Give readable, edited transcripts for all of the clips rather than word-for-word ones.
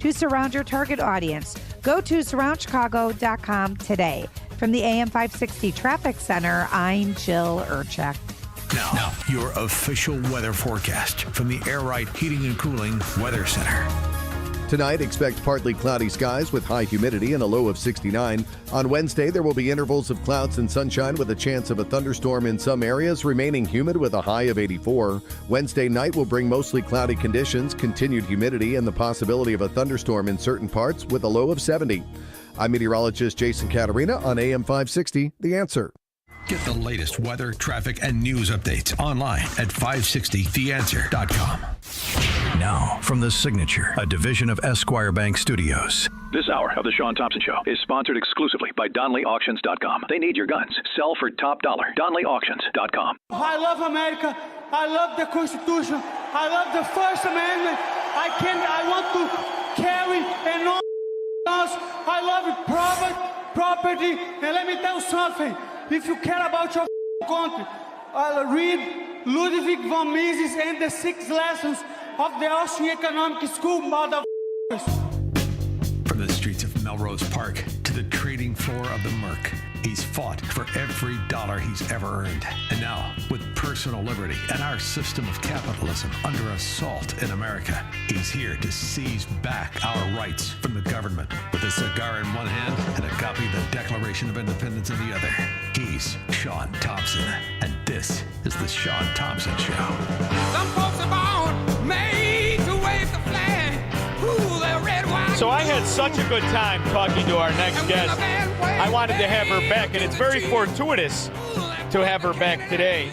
to surround your target audience. Go to surroundchicago.com today. From the AM 560 Traffic Center, I'm Jill Urchek. Now, your official weather forecast from the Air Right Heating and Cooling Weather Center. Tonight, expect partly cloudy skies with high humidity and a low of 69. On Wednesday, there will be intervals of clouds and sunshine with a chance of a thunderstorm in some areas, remaining humid with a high of 84. Wednesday night will bring mostly cloudy conditions, continued humidity, and the possibility of a thunderstorm in certain parts with a low of 70. I'm meteorologist Jason Caterina on AM 560, The Answer. Get the latest weather, traffic, and news updates online at 560theanswer.com. Now, from The Signature, a division of Esquire Bank Studios. This hour of The Shaun Thompson Show is sponsored exclusively by DonleyAuctions.com. They need your guns. Sell for top dollar. DonleyAuctions.com. I love America. I love the Constitution. I love the First Amendment. I want to carry and all else. I love it. Property. And let me tell you something. If you care about your country, read Ludwig von Mises and the 6 lessons of the Austrian Economic School, motherfuckers. From the streets of Melrose Park to the trading floor of the Merc, he's fought for every dollar he's ever earned. And now, with personal liberty and our system of capitalism under assault in America, he's here to seize back our rights from the government. With a cigar in one hand and a copy of the Declaration of Independence in the other, he's Shaun Thompson. And this is the Shaun Thompson Show. Some folks are born made to wave the flag. Ooh, they're red, white. So I had such a good time talking to our next guest. I wanted to have her back, and it's very fortuitous to have her back today,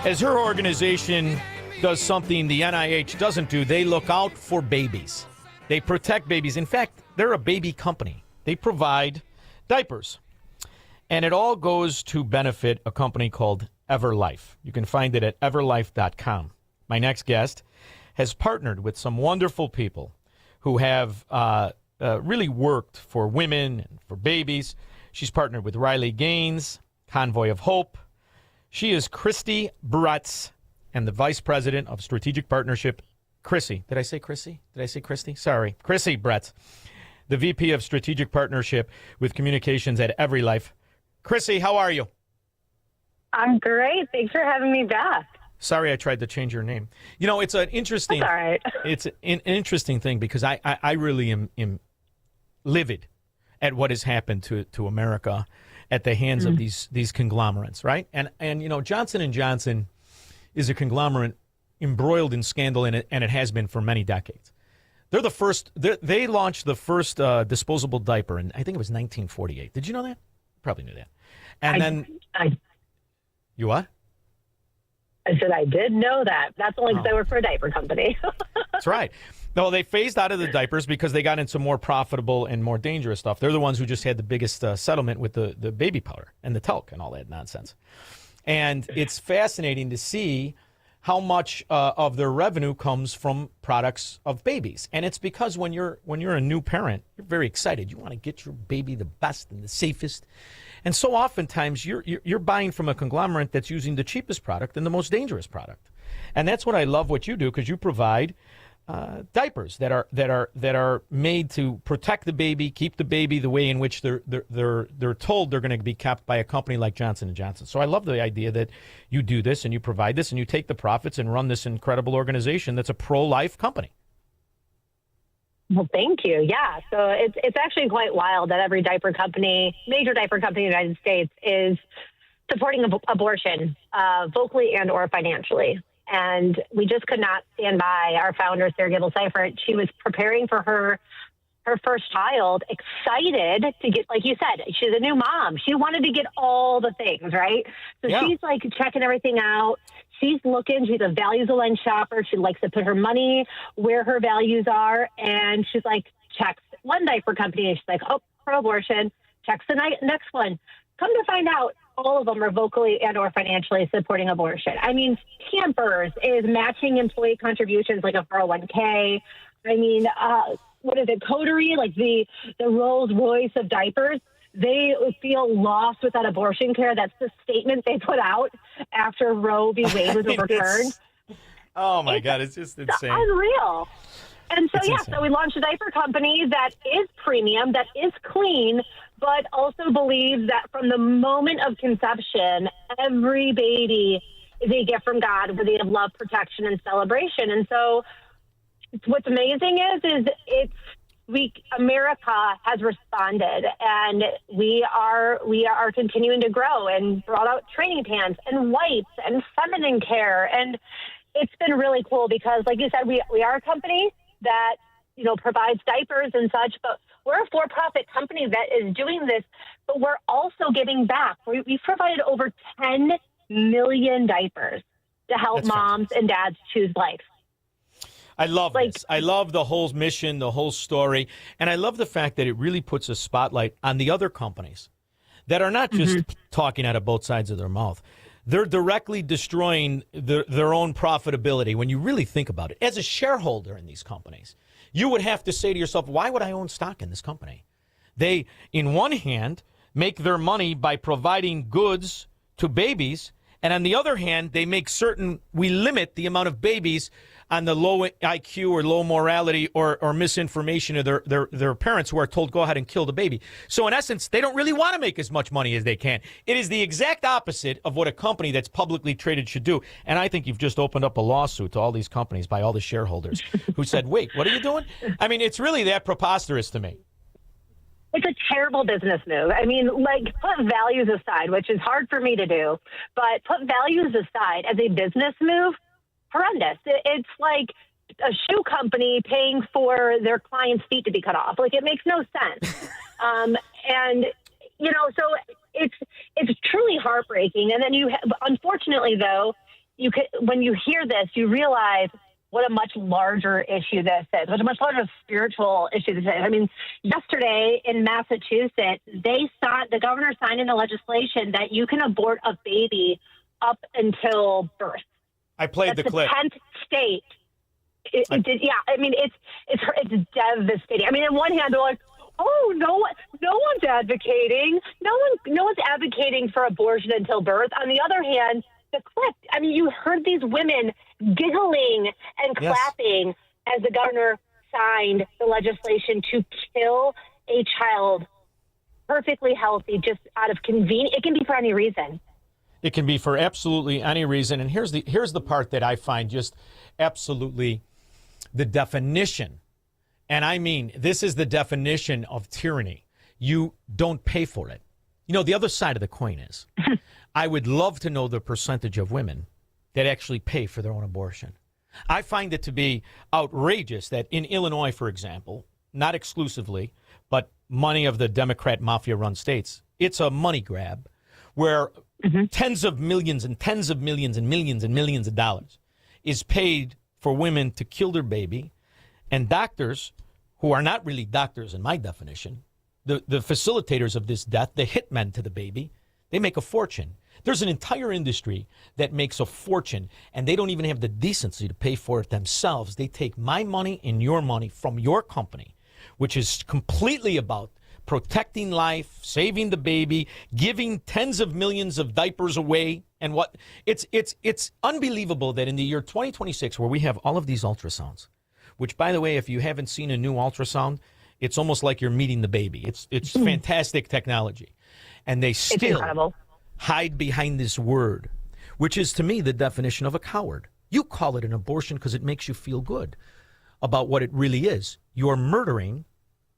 as her organization does something the NIH doesn't do. They look out for babies. They protect babies. In fact, they're a baby company. They provide diapers. And it all goes to benefit a company called EveryLife. You can find it at everlife.com. My next guest has partnered with some wonderful people who have really worked for women and for babies. She's partnered with Riley Gaines, Convoy of Hope. She is Chrissi Bretz and the Vice President of Strategic Partnership, Chrissi. Did I say Chrissi? Did I say Christi? Sorry. Chrissi Bretz, the VP of Strategic Partnership with Communications at EveryLife. Chrissi, how are you? I'm great. Thanks for having me back. Sorry, I tried to change your name. You know, it's an interesting. That's all right. It's an interesting thing because I really am livid at what has happened to America at the hands of these conglomerates, right? And you know, Johnson & Johnson is a conglomerate embroiled in scandal, and it has been for many decades. They're the first. They launched the first disposable diaper, and I think it was 1948. Did you know that? Probably knew that. And you what? I said I did know that. That's only because I work for a diaper company. That's right. No, they phased out of the diapers because they got into more profitable and more dangerous stuff. They're the ones who just had the biggest settlement with the baby powder and the talc and all that nonsense. And it's fascinating to see how much of their revenue comes from products of babies. And it's because when you're a new parent, you're very excited. You want to get your baby the best and the safest. And so oftentimes you're buying from a conglomerate that's using the cheapest product and the most dangerous product. And that's what I love what you do, because you provide diapers that are made to protect the baby, keep the baby the way in which they're told they're going to be kept by a company like Johnson & Johnson. So I love the idea that you do this and you provide this and you take the profits and run this incredible organization that's a pro-life company. Well, thank you. Yeah. So it's actually quite wild that every diaper company, major diaper company in the United States, is supporting abortion vocally and or financially. And we just could not stand by. Our founder, Sarah Gable Seifert, she was preparing for her first child, excited to get, like you said, she's a new mom. She wanted to get all the things, right? So she's like checking everything out. She's looking. She's a values-aligned shopper. She likes to put her money where her values are. And she's like, checks one diaper company. And she's like, oh, pro-abortion. Checks the next one. Come to find out, all of them are vocally and or financially supporting abortion. I mean, Pampers is matching employee contributions like a 401k. I mean, what is it, Coterie, like the Rolls Royce of diapers? They feel lost without abortion care. That's the statement they put out after Roe v. Wade was overturned. Oh, my God, it's just insane. Unreal. And so, so we launched a diaper company that is premium, that is clean, but also believes that from the moment of conception, every baby is a gift from God, worthy of love, protection, and celebration. And so what's amazing is America has responded, and we are continuing to grow and brought out training pants and wipes and feminine care. And it's been really cool because, like you said, we are a company that, provides diapers and such, but we're a for-profit company that is doing this, but we're also giving back. We've provided over 10 million diapers to help moms and dads choose life. I love this. I love the whole mission, the whole story, and I love the fact that it really puts a spotlight on the other companies that are not just talking out of both sides of their mouth. They're directly destroying their own profitability when you really think about it. As a shareholder in these companies, you would have to say to yourself, why would I own stock in this company? They, in one hand, make their money by providing goods to babies, and on the other hand, they make certain we limit the amount of babies on the low IQ or low morality or misinformation of their parents who are told, go ahead and kill the baby. So in essence, they don't really want to make as much money as they can. It is the exact opposite of what a company that's publicly traded should do. And I think you've just opened up a lawsuit to all these companies by all the shareholders who said, wait, what are you doing? I mean, it's really that preposterous to me. It's a terrible business move. I mean, put values aside, which is hard for me to do, but put values aside as a business move, horrendous. It's like a shoe company paying for their client's feet to be cut off. It makes no sense. So it's truly heartbreaking. And then unfortunately, though, when you hear this, you realize what a much larger issue this is, what a much larger spiritual issue this is. I mean, yesterday in Massachusetts, the governor signed into legislation that you can abort a baby up until birth. I played the clip. That's the 10th state. I mean, it's devastating. I mean, on one hand, they're like, oh, no one's advocating. No one's advocating for abortion until birth. On the other hand, the clip, I mean, you heard these women giggling and clapping as the governor signed the legislation to kill a child perfectly healthy just out of convenience. It can be for any reason. It can be for absolutely any reason. And here's the part that I find just absolutely the definition. And I mean, this is the definition of tyranny. You don't pay for it. The other side of the coin is, I would love to know the percentage of women that actually pay for their own abortion. I find it to be outrageous that in Illinois, for example, not exclusively, but many of the Democrat mafia-run states, it's a money grab where tens of millions and tens of millions and millions and millions of dollars is paid for women to kill their baby. And doctors, who are not really doctors in my definition, the facilitators of this death, the hitmen to the baby, they make a fortune. There's an entire industry that makes a fortune, and they don't even have the decency to pay for it themselves. They take my money and your money from your company, which is completely about protecting life, saving the baby, giving tens of millions of diapers away. And it's unbelievable that in the year 2026, where we have all of these ultrasounds, which, by the way, if you haven't seen a new ultrasound, it's almost like you're meeting the baby. It's fantastic technology. And they still hide behind this word, which is, to me, the definition of a coward. You call it an abortion because it makes you feel good about what it really is. You're murdering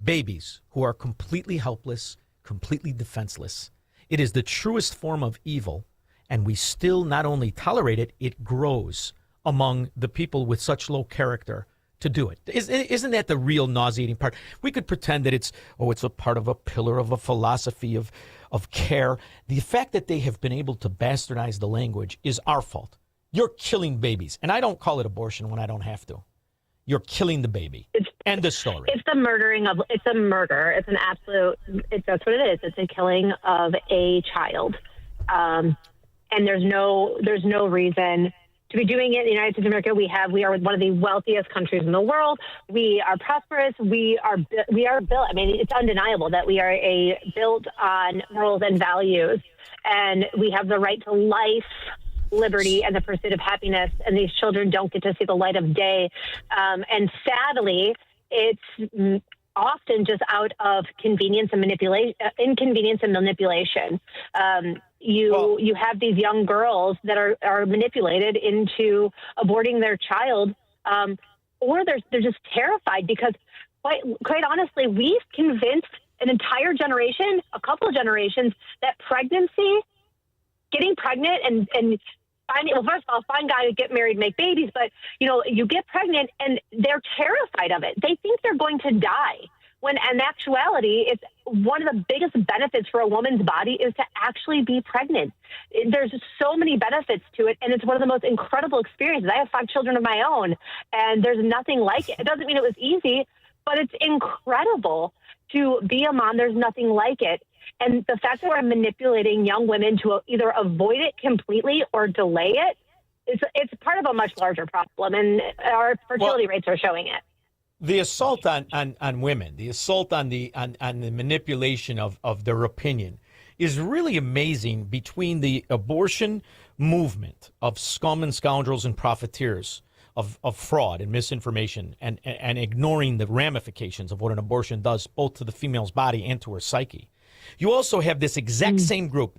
babies who are completely helpless, completely defenseless. It is the truest form of evil, and we still not only tolerate it, it grows among the people with such low character to do it. Isn't that the real nauseating part? We could pretend that it's a part of a pillar of a philosophy of care. The fact that they have been able to bastardize the language is our fault. You're killing babies. And I don't call it abortion when I don't have to. You're killing the baby. End of story. It's a murder. It's an absolute, that's what it is. It's a killing of a child. And there's no reason to be doing it. In the United States of America, we are one of the wealthiest countries in the world. We are prosperous. We are built. I mean, it's undeniable that we are built on morals and values, and we have the right to life, liberty and the pursuit of happiness, and these children don't get to see the light of day. And sadly, it's often just out of inconvenience and manipulation. You have these young girls that are manipulated into aborting their child, or they're just terrified because, quite honestly, we've convinced an entire generation, a couple of generations, that getting pregnant and finding, well, first of all, find guys, get married, make babies, but, you get pregnant and they're terrified of it. They think they're going to die, when in actuality, it's one of the biggest benefits for a woman's body is to actually be pregnant. There's so many benefits to it, and it's one of the most incredible experiences. I have 5 children of my own, and there's nothing like it. It doesn't mean it was easy, but it's incredible to be a mom. There's nothing like it. And the fact that we're manipulating young women to either avoid it completely or delay it, it's part of a much larger problem, and our fertility rates are showing it. The assault on women, the assault on the manipulation of their opinion is really amazing between the abortion movement of scum and scoundrels and profiteers of fraud and misinformation and ignoring the ramifications of what an abortion does both to the female's body and to her psyche. You also have this exact same group,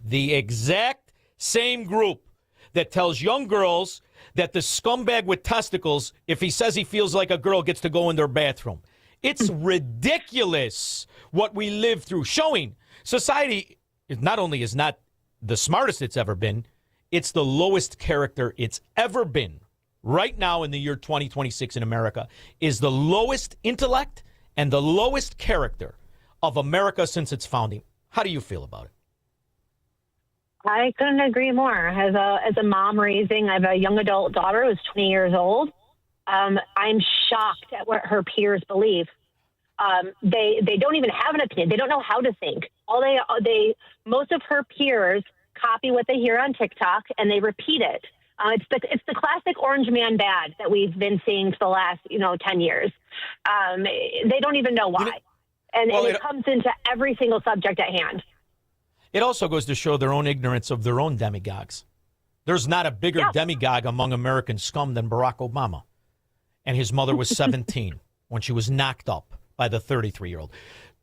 that tells young girls that the scumbag with testicles, if he says he feels like a girl, gets to go in their bathroom. It's ridiculous what we live through, showing society not only is not the smartest it's ever been, it's the lowest character it's ever been. Right now in the year 2026 in America is the lowest intellect and the lowest character of America since its founding. How do you feel about it? I couldn't agree more. As a mom raising, I have a young adult daughter who's 20 years old. I'm shocked at what her peers believe. They don't even have an opinion. They don't know how to think. Most of her peers copy what they hear on TikTok and they repeat it. It's the classic orange man bad that we've been seeing for the last 10 years. They don't even know why, and it comes into every single subject at hand. It also goes to show their own ignorance of their own demagogues. There's not a bigger demagogue among American scum than Barack Obama. And his mother was 17 when she was knocked up by the 33-year-old.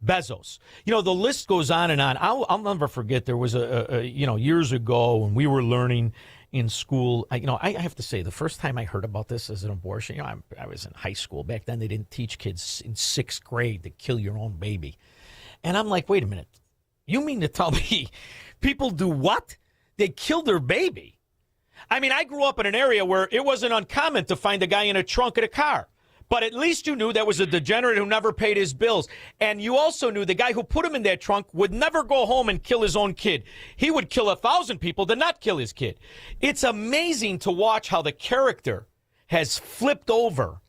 Bezos. The list goes on and on. I'll never forget there was years ago when we were learning in school. I have to say, the first time I heard about this as an abortion, I was in high school. Back then, they didn't teach kids in 6th grade to kill your own baby. And I'm like, wait a minute. You mean to tell me people do what? They kill their baby. I mean, I grew up in an area where it wasn't uncommon to find a guy in a trunk of a car. But at least you knew that was a degenerate who never paid his bills. And you also knew the guy who put him in that trunk would never go home and kill his own kid. He would kill 1,000 people to not kill his kid. It's amazing to watch how the character has flipped over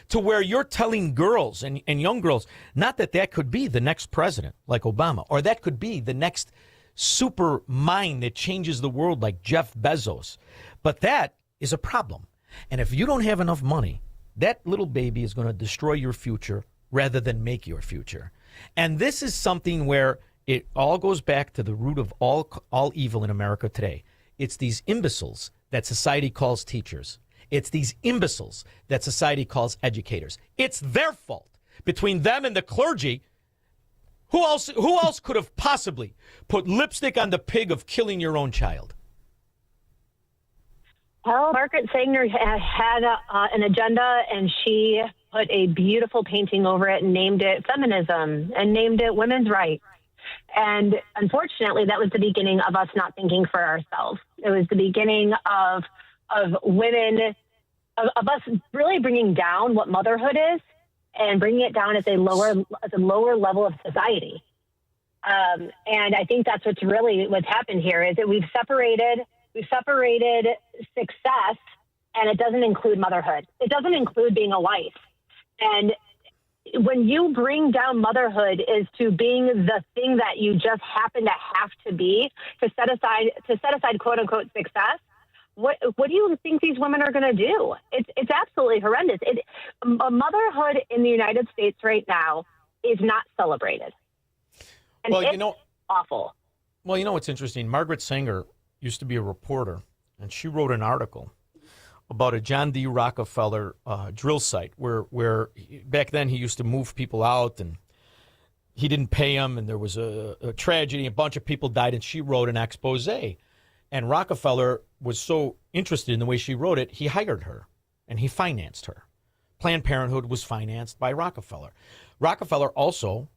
to where you're telling girls and young girls, not that could be the next president like Obama, or that could be the next super mind that changes the world like Jeff Bezos. But that is a problem. And if you don't have enough money, that little baby is going to destroy your future rather than make your future. And this is something where it all goes back to the root of all evil in America today. It's these imbeciles that society calls teachers. It's these imbeciles that society calls educators. It's their fault. Between them and the clergy, who else could have possibly put lipstick on the pig of killing your own child? Well, Margaret Sanger had an agenda, and she put a beautiful painting over it and named it feminism and named it women's rights. And unfortunately, that was the beginning of us not thinking for ourselves. It was the beginning of women, of us really bringing down what motherhood is and bringing it down as a lower level of society. And I think that's what's happened here is that we've separated success, and it doesn't include motherhood. It doesn't include being a wife. And when you bring down motherhood is to being the thing that you just happen to have to be to set aside quote unquote success, what do you think these women are going to do? It's absolutely horrendous. Motherhood in the United States right now is not celebrated. And it's awful. Well, what's interesting? Margaret Sanger used to be a reporter and she wrote an article about a John D. Rockefeller drill site where back then he used to move people out and he didn't pay them, and there was a tragedy. A bunch of people died, and she wrote an expose. And Rockefeller was so interested in the way she wrote it, he hired her, and he financed her. Planned Parenthood was financed by Rockefeller. Rockefeller also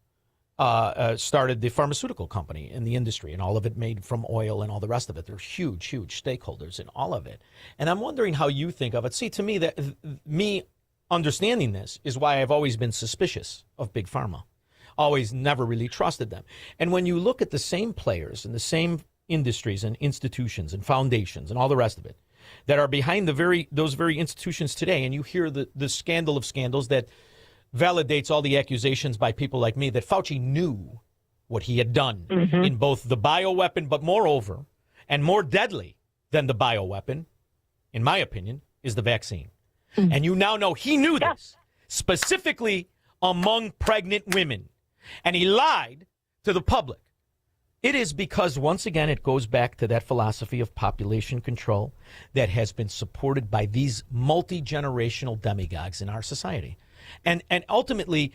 started the pharmaceutical company in the industry, and all of it made from oil and all the rest of it. They're huge, huge stakeholders in all of it. And I'm wondering how you think of it. See, to me, that me understanding this is why I've always been suspicious of Big Pharma. Always never really trusted them. And when you look at the same players and the same industries and institutions and foundations and all the rest of it that are behind those very institutions today, and you hear the scandal of scandals that validates all the accusations by people like me that Fauci knew what he had done in both the bioweapon, but moreover, and more deadly than the bioweapon, in my opinion, is the vaccine. And you now know he knew this, specifically among pregnant women. And he lied to the public. It is because, once again, it goes back to that philosophy of population control that has been supported by these multi-generational demagogues in our society. And ultimately,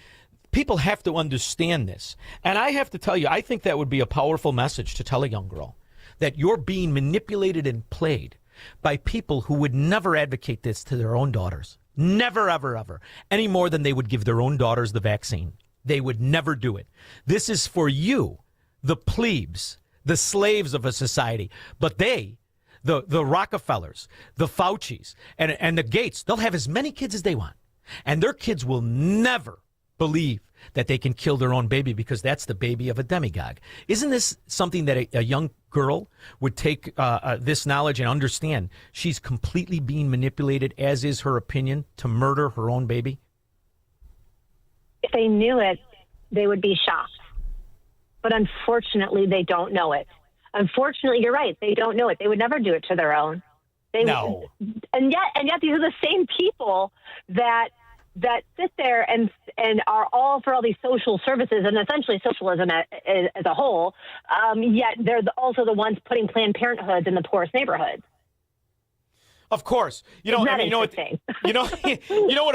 people have to understand this. And I have to tell you, I think that would be a powerful message to tell a young girl that you're being manipulated and played by people who would never advocate this to their own daughters. Never, ever, ever. Any more than they would give their own daughters the vaccine. They would never do it. This is for you, the plebes, the slaves of a society. But they, the Rockefellers, the Faucis, and the Gates, they'll have as many kids as they want. And their kids will never believe that they can kill their own baby because that's the baby of a demagogue. Isn't this something that a young girl would take this knowledge and understand she's completely being manipulated, as is her opinion, to murder her own baby? If they knew it, they would be shocked. But unfortunately, they don't know it. Unfortunately, you're right. They don't know it. They would never do it to their own. No. And yet these are the same people that sit there and are all for all these social services and essentially socialism as a whole. Yet they're also the ones putting Planned Parenthoods in the poorest neighborhoods. Of course. You know what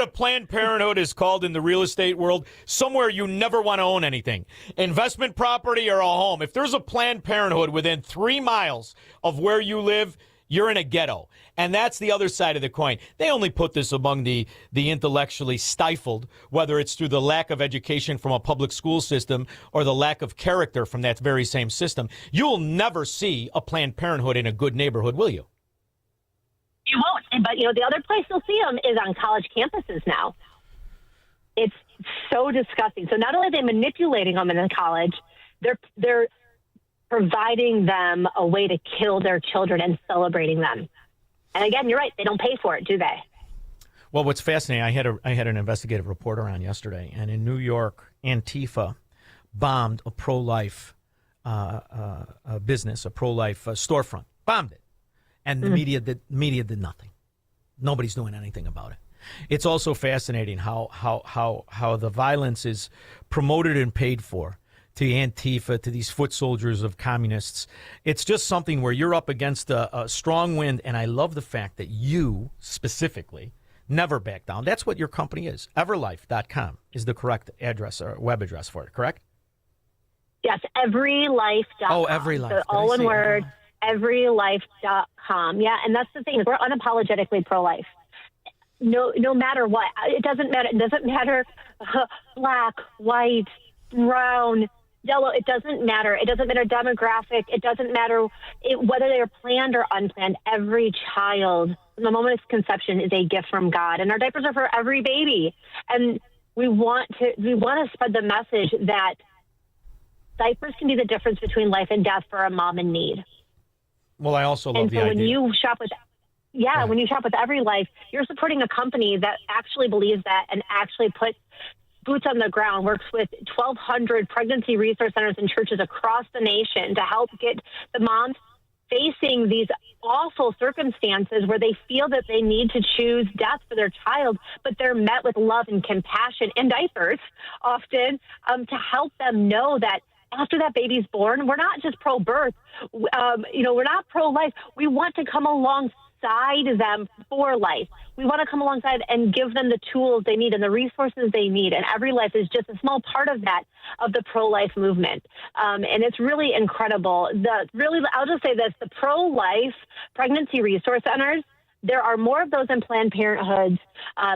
a Planned Parenthood is called in the real estate world? Somewhere you never want to own anything. Investment property or a home. If there's a Planned Parenthood within 3 miles of where you live, you're in a ghetto. And that's the other side of the coin. They only put this among the intellectually stifled, whether it's through the lack of education from a public school system or the lack of character from that very same system. You'll never see a Planned Parenthood in a good neighborhood, will you? You won't. But, the other place you'll see them is on college campuses now. It's so disgusting. So not only are they manipulating them in college, they're providing them a way to kill their children and celebrating them. And again, you're right. They don't pay for it, do they? Well, what's fascinating, I had an investigative reporter on yesterday, and in New York, Antifa bombed a pro-life business, a pro-life storefront. Bombed it. And the media did nothing. Nobody's doing anything about it. It's also fascinating how the violence is promoted and paid for to Antifa, to these foot soldiers of communists. It's just something where you're up against a strong wind, and I love the fact that you specifically never back down. That's what your company is. EveryLife.com is the correct address or web address for it, correct? Yes, EveryLife.com. Oh, EveryLife. So all one word. EveryLife.com. Yeah, and that's the thing. We're unapologetically pro-life. No matter what. It doesn't matter. It doesn't matter black, white, brown, yellow. It doesn't matter. It doesn't matter demographic. It doesn't matter whether they're planned or unplanned. Every child, from the moment of conception, is a gift from God. And our diapers are for every baby. And we want to spread the message that diapers can be the difference between life and death for a mom in need. Well, I also love the idea. And so when you shop with EveryLife, you're supporting a company that actually believes that and actually puts boots on the ground, works with 1,200 pregnancy resource centers and churches across the nation to help get the moms facing these awful circumstances where they feel that they need to choose death for their child, but they're met with love and compassion and diapers often to help them know that after that baby's born, we're not just pro-birth. We're not pro-life. We want to come alongside them for life. We want to come alongside and give them the tools they need and the resources they need. And EveryLife is just a small part of that, of the pro-life movement. And it's really incredible. I'll just say this, the pro-life pregnancy resource centers, there are more of those in Planned Parenthoods,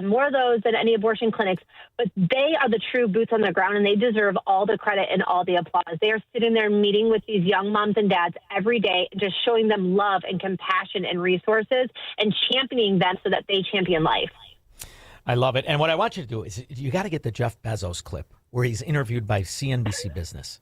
more of those than any abortion clinics, but they are the true boots on the ground, and they deserve all the credit and all the applause. They are sitting there meeting with these young moms and dads every day, just showing them love and compassion and resources and championing them so that they champion life. I love it. And what I want you to do is you got to get the Jeff Bezos clip where he's interviewed by CNBC Business,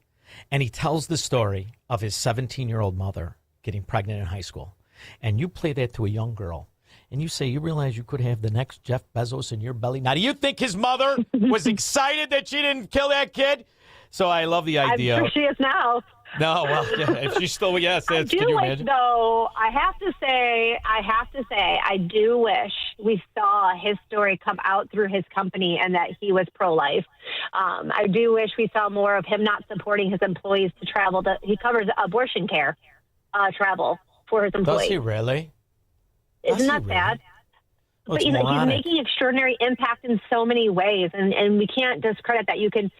and he tells the story of his 17-year-old mother getting pregnant in high school. And you play that to a young girl. And you say, you realize you could have the next Jeff Bezos in your belly. Now, do you think his mother was excited that she didn't kill that kid? So I love the idea. I'm sure she is now. No, well, yeah, if she's still, yes. I do wish, though, I have to say, I do wish we saw his story come out through his company and that he was pro-life. I do wish we saw more of him not supporting his employees to travel. He covers abortion care travel for his employees. Does he really? Isn't that sad? Well, but he's making extraordinary impact in so many ways, and we can't discredit that. You can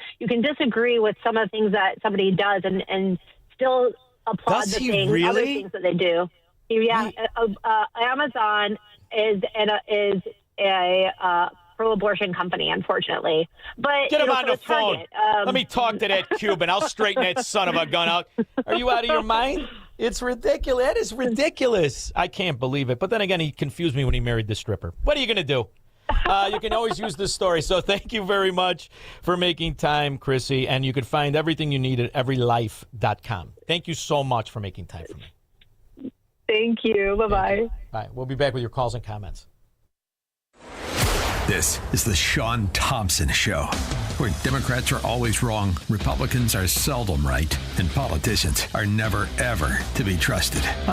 disagree with some of the things that somebody does, and still applaud other things that they do. Yeah, Amazon is a pro-abortion company, unfortunately. But get him on the phone. Let me talk to that Cuban. I'll straighten that son of a gun out. Are you out of your mind? It's ridiculous. That is ridiculous. I can't believe it. But then again, he confused me when he married the stripper. What are you going to do? You can always use this story. So thank you very much for making time, Chrissi. And you can find everything you need at EveryLife.com. Thank you so much for making time for me. Thank you. Bye-bye. Bye. We'll be back with your calls and comments. This is the Shaun Thompson Show, where Democrats are always wrong, Republicans are seldom right, and politicians are never, ever to be trusted.